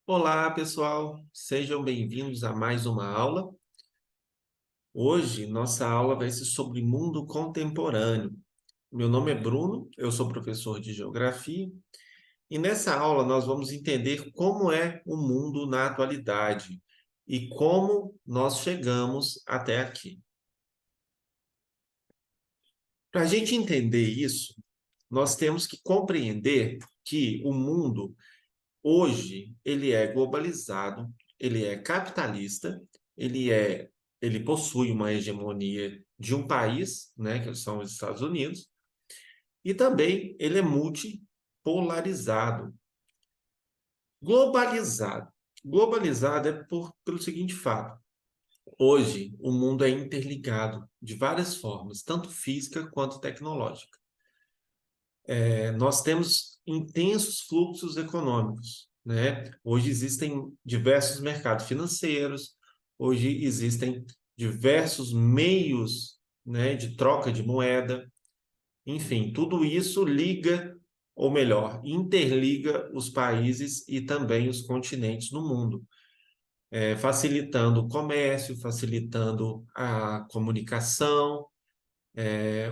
Olá, pessoal, sejam bem-vindos a mais uma aula. Hoje, nossa aula vai ser sobre mundo contemporâneo. Meu nome é Bruno, eu sou professor de Geografia, e nessa aula nós vamos entender como é o mundo na atualidade e como nós chegamos até aqui. Para a gente entender isso, nós temos que compreender que o mundo hoje ele é globalizado, ele é capitalista, ele é, ele possui uma hegemonia de um país, né, que são os Estados Unidos, e também ele é multipolarizado. Globalizado. Globalizado é pelo seguinte fato: hoje o mundo é interligado de várias formas, tanto física quanto tecnológica. Nós temos intensos fluxos econômicos, né? Hoje existem diversos mercados financeiros, hoje existem diversos meios, né, de troca de moeda, enfim, tudo isso liga, ou melhor, interliga os países e também os continentes no mundo, facilitando o comércio, facilitando a comunicação.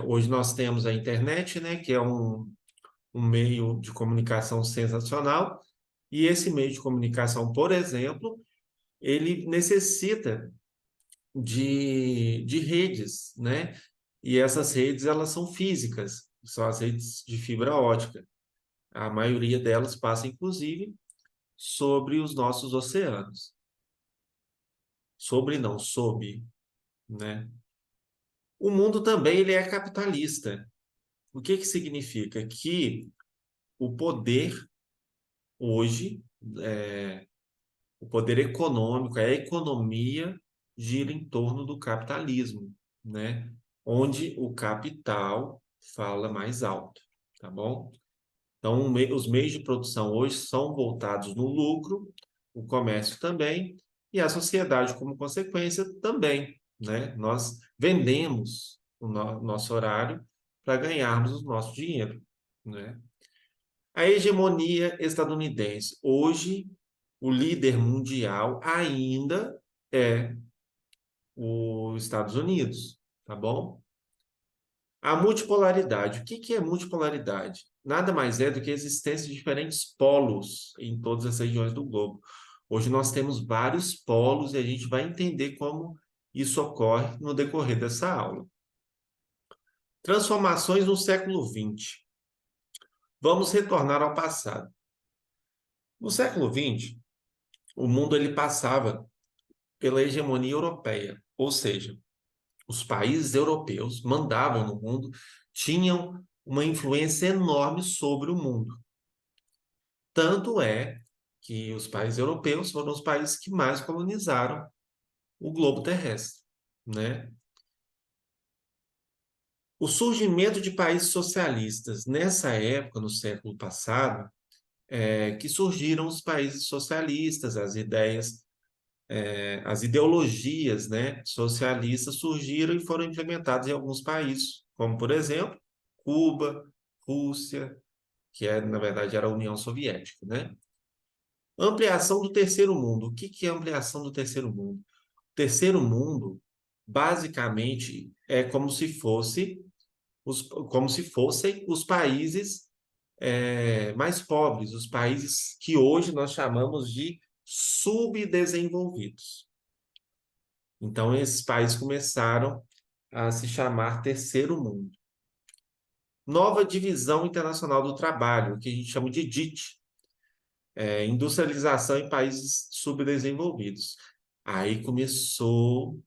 Hoje nós temos a internet, né, que é um meio de comunicação sensacional, e esse meio de comunicação, por exemplo, ele necessita de redes, né? E essas redes, elas são físicas, são as redes de fibra ótica. A maioria delas passa, inclusive, sobre os nossos oceanos. Sobre não, sob, né? O mundo também ele é capitalista. O que que significa? Que o poder hoje é, o poder econômico, a economia gira em torno do capitalismo, né? Onde o capital fala mais alto, tá bom? Então, os meios de produção hoje são voltados no lucro, o comércio também, e a sociedade, como consequência, também, né? Nós vendemos o nosso horário para ganharmos o nosso dinheiro, né? A hegemonia estadunidense. Hoje, o líder mundial ainda é os Estados Unidos, tá bom? A multipolaridade. O que que é multipolaridade? Nada mais é do que a existência de diferentes polos em todas as regiões do globo. Hoje nós temos vários polos e a gente vai entender como isso ocorre no decorrer dessa aula. Transformações no século XX. Vamos retornar ao passado. No século XX, o mundo ele passava pela hegemonia europeia, ou seja, os países europeus mandavam no mundo, tinham uma influência enorme sobre o mundo. Tanto é que os países europeus foram os países que mais colonizaram o globo terrestre, né? O surgimento de países socialistas nessa época, no século passado, que surgiram os países socialistas, as ideologias, né, socialistas surgiram e foram implementadas em alguns países, como, por exemplo, Cuba, Rússia, na verdade era a União Soviética, né? Ampliação do terceiro mundo. O que que é ampliação do terceiro mundo? O terceiro mundo, basicamente, é como se fossem os países mais pobres, os países que hoje nós chamamos de subdesenvolvidos. Então, esses países começaram a se chamar Terceiro Mundo. Nova divisão internacional do trabalho, que a gente chama de DIT, industrialização em países subdesenvolvidos. Aí começou,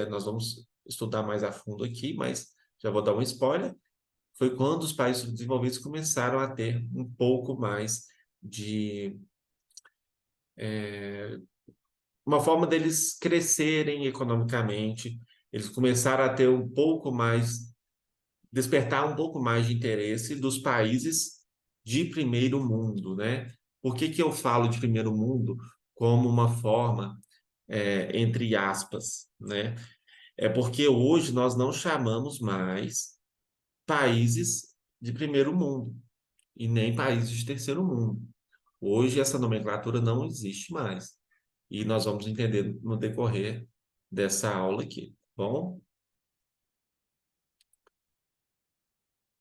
nós vamos estudar mais a fundo aqui, mas já vou dar um spoiler, foi quando os países subdesenvolvidos começaram a ter um pouco mais de uma forma deles crescerem economicamente, eles começaram a ter um pouco mais despertar um pouco mais de interesse dos países de primeiro mundo, né? Por que que eu falo de primeiro mundo como uma forma, entre aspas, né? É porque hoje nós não chamamos mais países de primeiro mundo e nem países de terceiro mundo. Hoje essa nomenclatura não existe mais. E nós vamos entender no decorrer dessa aula aqui, tá bom?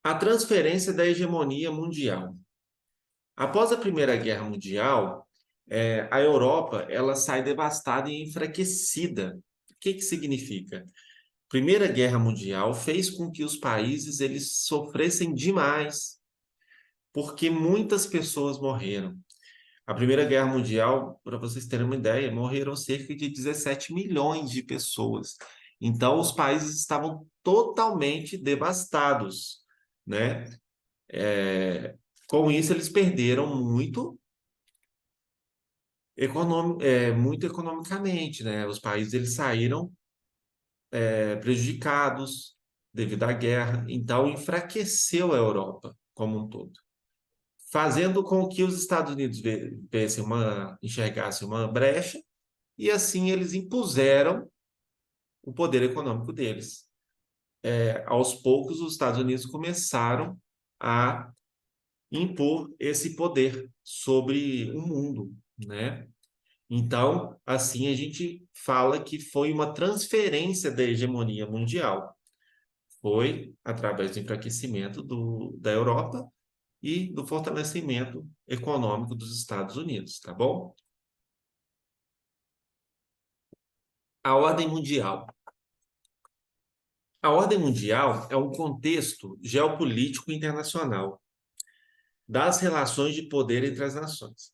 A transferência da hegemonia mundial. Após a Primeira Guerra Mundial, a Europa ela sai devastada e enfraquecida. O que que significa? Primeira Guerra Mundial fez com que os países eles sofressem demais, porque muitas pessoas morreram. A Primeira Guerra Mundial, para vocês terem uma ideia, morreram cerca de 17 milhões de pessoas. Então, os países estavam totalmente devastados, né? Com isso, eles perderam muito economicamente, né? Os países eles saíram prejudicados devido à guerra. Então, enfraqueceu a Europa como um todo, fazendo com que os Estados Unidos enxergassem uma brecha e assim eles impuseram o poder econômico deles. Aos poucos, os Estados Unidos começaram a impor esse poder sobre o mundo, né? Então, assim a gente fala que foi uma transferência da hegemonia mundial. Foi através do enfraquecimento da Europa e do fortalecimento econômico dos Estados Unidos, tá bom? A ordem mundial. A ordem mundial é um contexto geopolítico internacional das relações de poder entre as nações.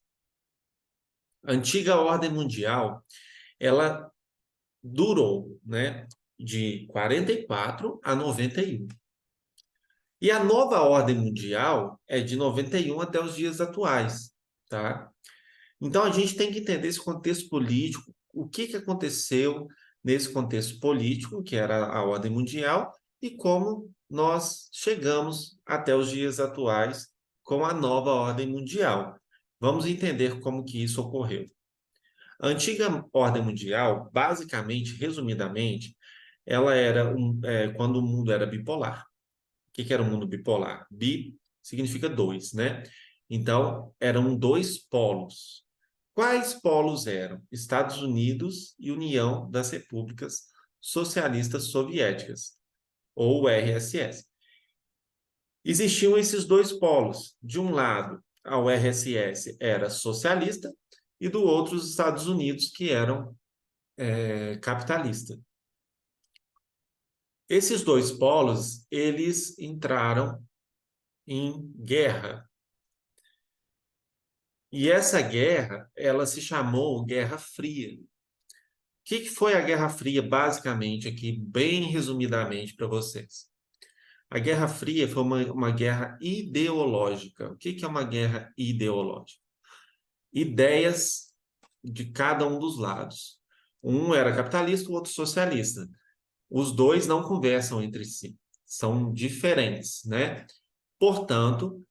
A antiga ordem mundial, ela durou, né, de 44 a 91. E a nova ordem mundial é de 91 até os dias atuais, tá? Então a gente tem que entender esse contexto político, o que que aconteceu nesse contexto político, que era a ordem mundial, e como nós chegamos até os dias atuais com a nova ordem mundial. Vamos entender como que isso ocorreu. A antiga ordem mundial, basicamente, resumidamente, ela era quando o mundo era bipolar. O que que era o mundo bipolar? Bi significa dois, né? Então, eram dois polos. Quais polos eram? Estados Unidos e União das Repúblicas Socialistas Soviéticas, ou RSS. Existiam esses dois polos. De um lado, a URSS era socialista e do outro, os Estados Unidos, que eram capitalista. Esses dois polos, eles entraram em guerra. E essa guerra, ela se chamou Guerra Fria. O que que foi a Guerra Fria, basicamente, aqui, bem resumidamente para vocês? A Guerra Fria foi uma guerra ideológica. O que que é uma guerra ideológica? Ideias de cada um dos lados. Um era capitalista, o outro socialista. Os dois não conversam entre si, são diferentes, né? Portanto,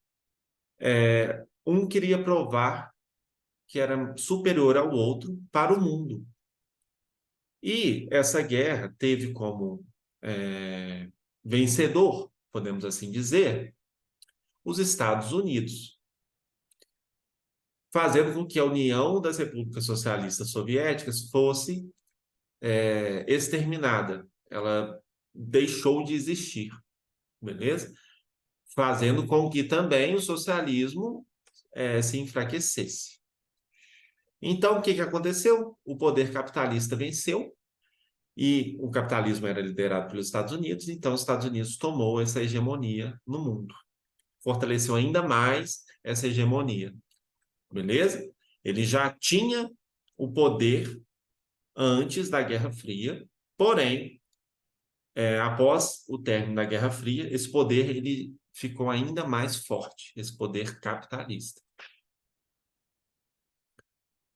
um queria provar que era superior ao outro para o mundo. E essa guerra teve como é, vencedor, podemos assim dizer, os Estados Unidos, fazendo com que a União das Repúblicas Socialistas Soviéticas fosse exterminada. Ela deixou de existir, beleza? Fazendo com que também o socialismo se enfraquecesse. Então, o que que aconteceu? O poder capitalista venceu e o capitalismo era liderado pelos Estados Unidos, então os Estados Unidos tomou essa hegemonia no mundo, fortaleceu ainda mais essa hegemonia, beleza? Ele já tinha o poder antes da Guerra Fria, porém, após o término da Guerra Fria, esse poder ele ficou ainda mais forte, esse poder capitalista,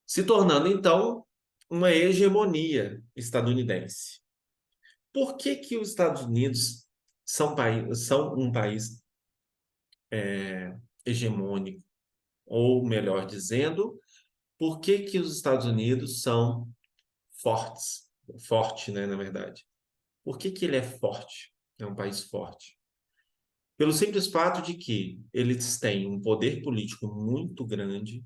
se tornando então uma hegemonia estadunidense. Por que que os Estados Unidos são um país hegemônico? Ou melhor dizendo, por que que os Estados Unidos são fortes? Forte, né, na verdade. Por que que ele é forte? É um país forte. Pelo simples fato de que eles têm um poder político muito grande,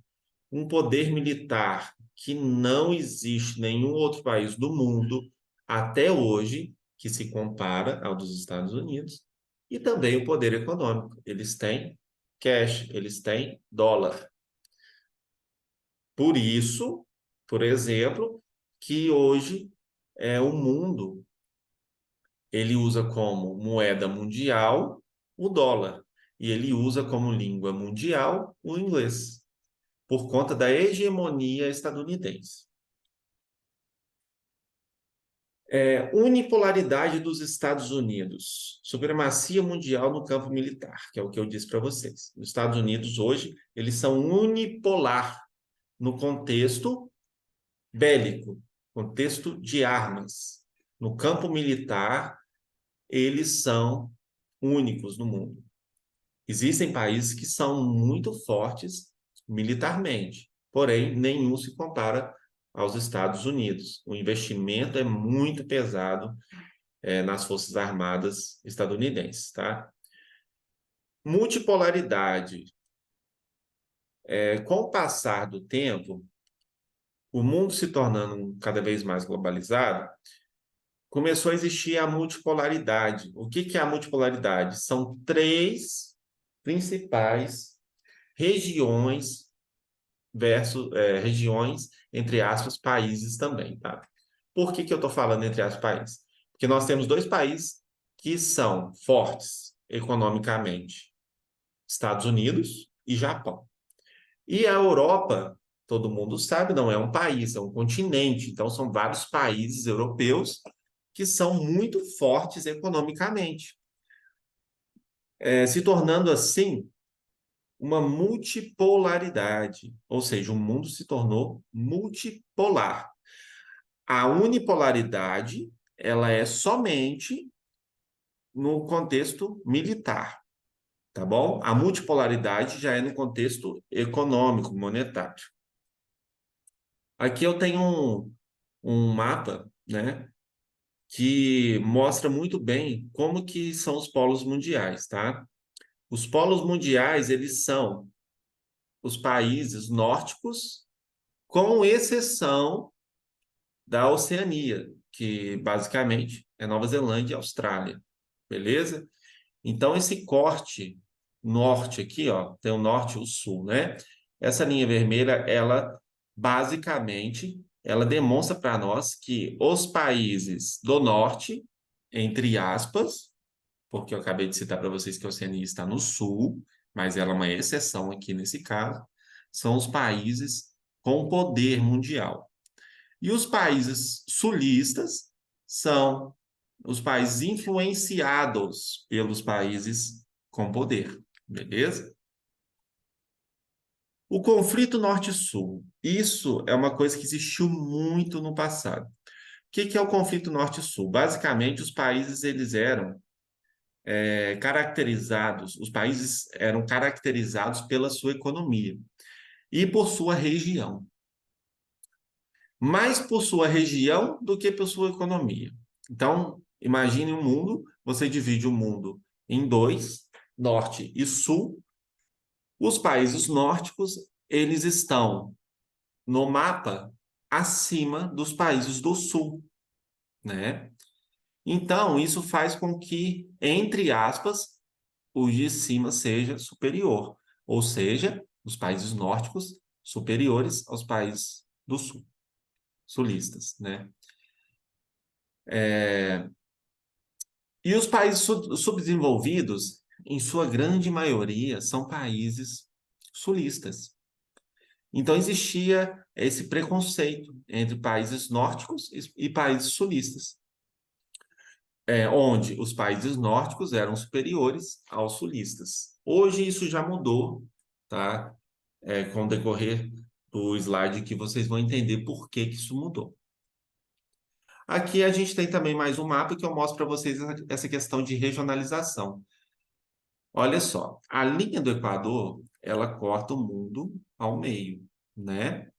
um poder militar que não existe em nenhum outro país do mundo até hoje que se compara ao dos Estados Unidos, e também o poder econômico. Eles têm cash, eles têm dólar. Por isso, por exemplo, que hoje o mundo ele usa como moeda mundial o dólar e ele usa como língua mundial o inglês, por conta da hegemonia estadunidense. Unipolaridade dos Estados Unidos, supremacia mundial no campo militar, que é o que eu disse para vocês. Os Estados Unidos hoje, eles são unipolar no contexto bélico, contexto de armas. No campo militar, eles são únicos no mundo. Existem países que são muito fortes militarmente, porém, nenhum se compara aos Estados Unidos. O investimento é muito pesado nas Forças Armadas estadunidenses, tá? Multipolaridade. Com o passar do tempo, o mundo se tornando cada vez mais globalizado, começou a existir a multipolaridade. O que que é a multipolaridade? São três principais regiões regiões, entre aspas, países também, tá? Por que que eu estou falando entre aspas países? Porque nós temos dois países que são fortes economicamente, Estados Unidos e Japão. E a Europa, todo mundo sabe, não é um país, é um continente. Então, são vários países europeus que são muito fortes economicamente, se tornando assim uma multipolaridade, ou seja, o mundo se tornou multipolar. A unipolaridade, ela é somente no contexto militar, tá bom? A multipolaridade já é no contexto econômico, monetário. Aqui eu tenho um mapa, né, que mostra muito bem como que são os polos mundiais, tá? Os polos mundiais, eles são os países nórdicos, com exceção da Oceania, que basicamente é Nova Zelândia e Austrália, beleza? Então, esse corte norte aqui, ó, tem o norte e o sul, né? Essa linha vermelha, ela basicamente, ela demonstra para nós que os países do norte, entre aspas, porque eu acabei de citar para vocês que a Oceania está no sul, mas ela é uma exceção aqui nesse caso, são os países com poder mundial. E os países sulistas são os países influenciados pelos países com poder, beleza? O conflito Norte-Sul. Isso é uma coisa que existiu muito no passado. O que que é o conflito Norte-Sul? Basicamente, os países eles eram caracterizados, os países eram caracterizados pela sua economia e por sua região. Mais por sua região do que por sua economia. Então, imagine um mundo, você divide o mundo em dois, norte e sul. Os países nórdicos, eles estão no mapa acima dos países do sul, né? Então, isso faz com que, entre aspas, o de cima seja superior, ou seja, os países nórdicos superiores aos países do sul, sulistas, né? E os países subdesenvolvidos, em sua grande maioria, são países sulistas. Então, existia esse preconceito entre países nórdicos e países sulistas, onde os países nórdicos eram superiores aos sulistas. Hoje isso já mudou, tá? Com o decorrer do slide que vocês vão entender por que que isso mudou. Aqui a gente tem também mais um mapa que eu mostro para vocês essa questão de regionalização. Olha só, a linha do Equador, ela corta o mundo ao meio, né?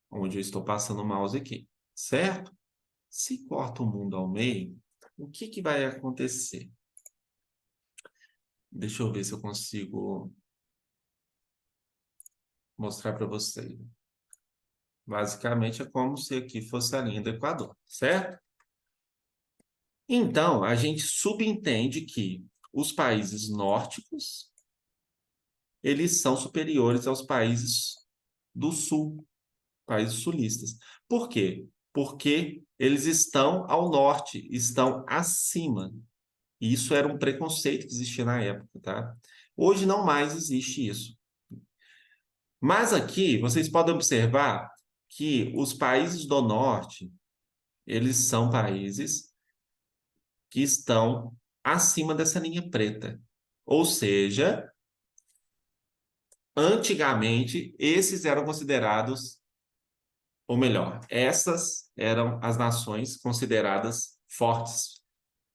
Onde eu estou passando o mouse aqui, certo? Se corta o mundo ao meio, o que que vai acontecer? Deixa eu ver se eu consigo mostrar para vocês. Basicamente, é como se aqui fosse a linha do Equador, certo? Então, a gente subentende que os países nórdicos, eles são superiores aos países do sul, países sulistas. Por quê? Porque eles estão ao norte, estão acima. E isso era um preconceito que existia na época, tá? Hoje não mais existe isso. Mas aqui vocês podem observar que os países do norte, eles são países que estão acima dessa linha preta. Ou seja, antigamente esses eram considerados, ou melhor, essas eram as nações consideradas fortes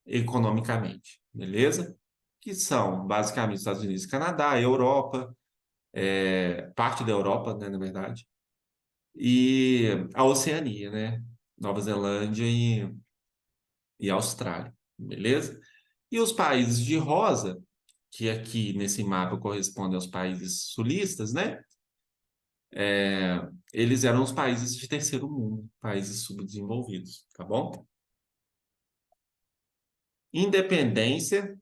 economicamente, beleza? Que são basicamente os Estados Unidos, Canadá, Europa, parte da Europa, né, na verdade, e a Oceania, né? Nova Zelândia e Austrália, beleza? E os países de rosa, que aqui nesse mapa correspondem aos países sulistas, né? Eles eram os países de terceiro mundo, países subdesenvolvidos, tá bom? Independência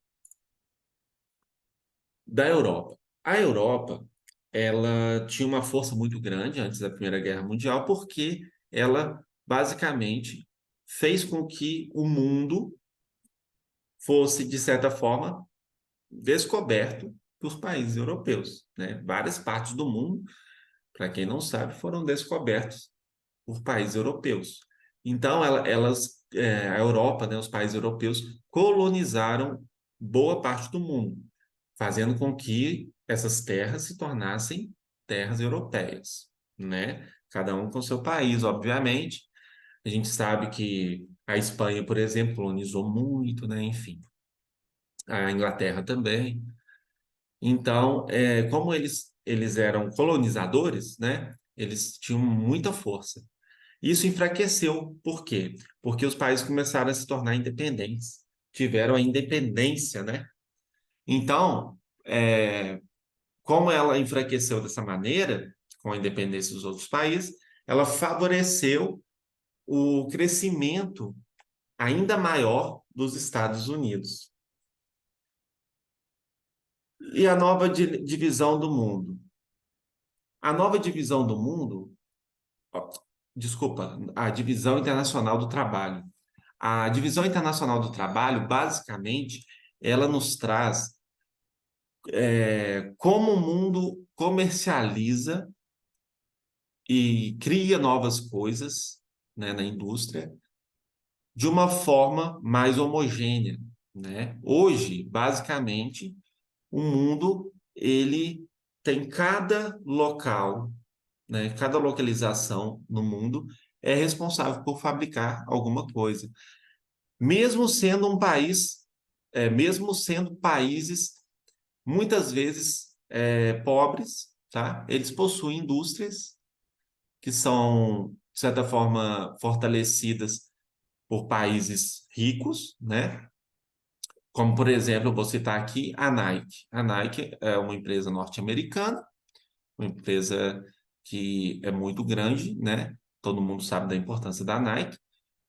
da Europa. A Europa, ela tinha uma força muito grande antes da Primeira Guerra Mundial, porque ela basicamente fez com que o mundo fosse, de certa forma, descoberto por países europeus, né? Várias partes do mundo, para quem não sabe, foram descobertos por países europeus. Então, a Europa, né, os países europeus, colonizaram boa parte do mundo, fazendo com que essas terras se tornassem terras europeias, né? Cada um com seu país, obviamente. A gente sabe que a Espanha, por exemplo, colonizou muito, né? Enfim, a Inglaterra também. Então, como eles eram colonizadores, né? Eles tinham muita força. Isso enfraqueceu. Por quê? Porque os países começaram a se tornar independentes. Tiveram a independência, né? Então, como ela enfraqueceu dessa maneira, com a independência dos outros países, ela favoreceu o crescimento ainda maior dos Estados Unidos. E a nova divisão do mundo? A nova divisão do mundo, ó, desculpa, a divisão internacional do trabalho. A divisão internacional do trabalho, basicamente, ela nos traz como o mundo comercializa e cria novas coisas, né, na indústria de uma forma mais homogênea, né? Hoje, basicamente, o mundo ele tem cada local, né, cada localização no mundo é responsável por fabricar alguma coisa, mesmo sendo um país, mesmo sendo países muitas vezes pobres, tá? Eles possuem indústrias que são, de certa forma, fortalecidas por países ricos, né? Como, por exemplo, eu vou citar aqui a Nike. A Nike é uma empresa norte-americana, uma empresa que é muito grande, né? Todo mundo sabe da importância da Nike.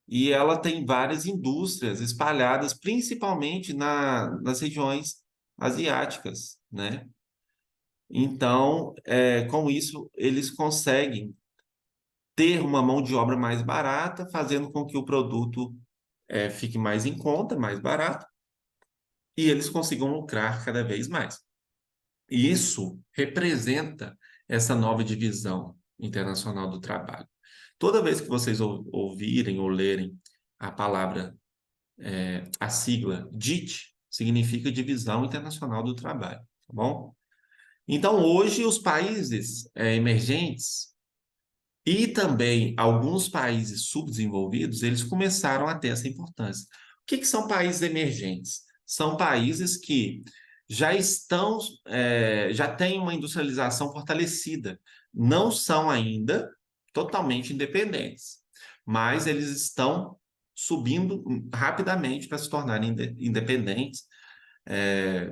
E ela tem várias indústrias espalhadas, principalmente nas regiões asiáticas, né? Então, com isso, eles conseguem ter uma mão de obra mais barata, fazendo com que o produto fique mais em conta, mais barato, e eles consigam lucrar cada vez mais. E isso representa essa nova divisão internacional do trabalho. Toda vez que vocês ouvirem ou lerem a palavra, a sigla DIT, significa Divisão Internacional do Trabalho, tá bom? Então, hoje, os países emergentes e também alguns países subdesenvolvidos, eles começaram a ter essa importância. O que são países emergentes? São países que já estão, já têm uma industrialização fortalecida. Não são ainda totalmente independentes, mas eles estão subindo rapidamente para se tornarem independentes,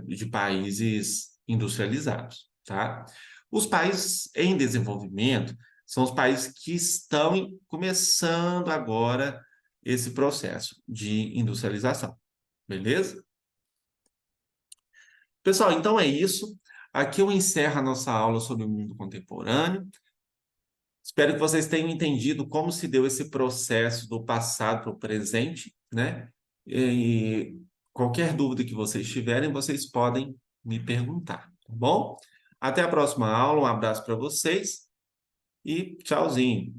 de países industrializados, tá? Os países em desenvolvimento são os países que estão começando agora esse processo de industrialização, beleza? Pessoal, então é isso. Aqui eu encerro a nossa aula sobre o mundo contemporâneo. Espero que vocês tenham entendido como se deu esse processo do passado para o presente, né? E qualquer dúvida que vocês tiverem, vocês podem me perguntar, tá bom? Até a próxima aula, um abraço para vocês e tchauzinho.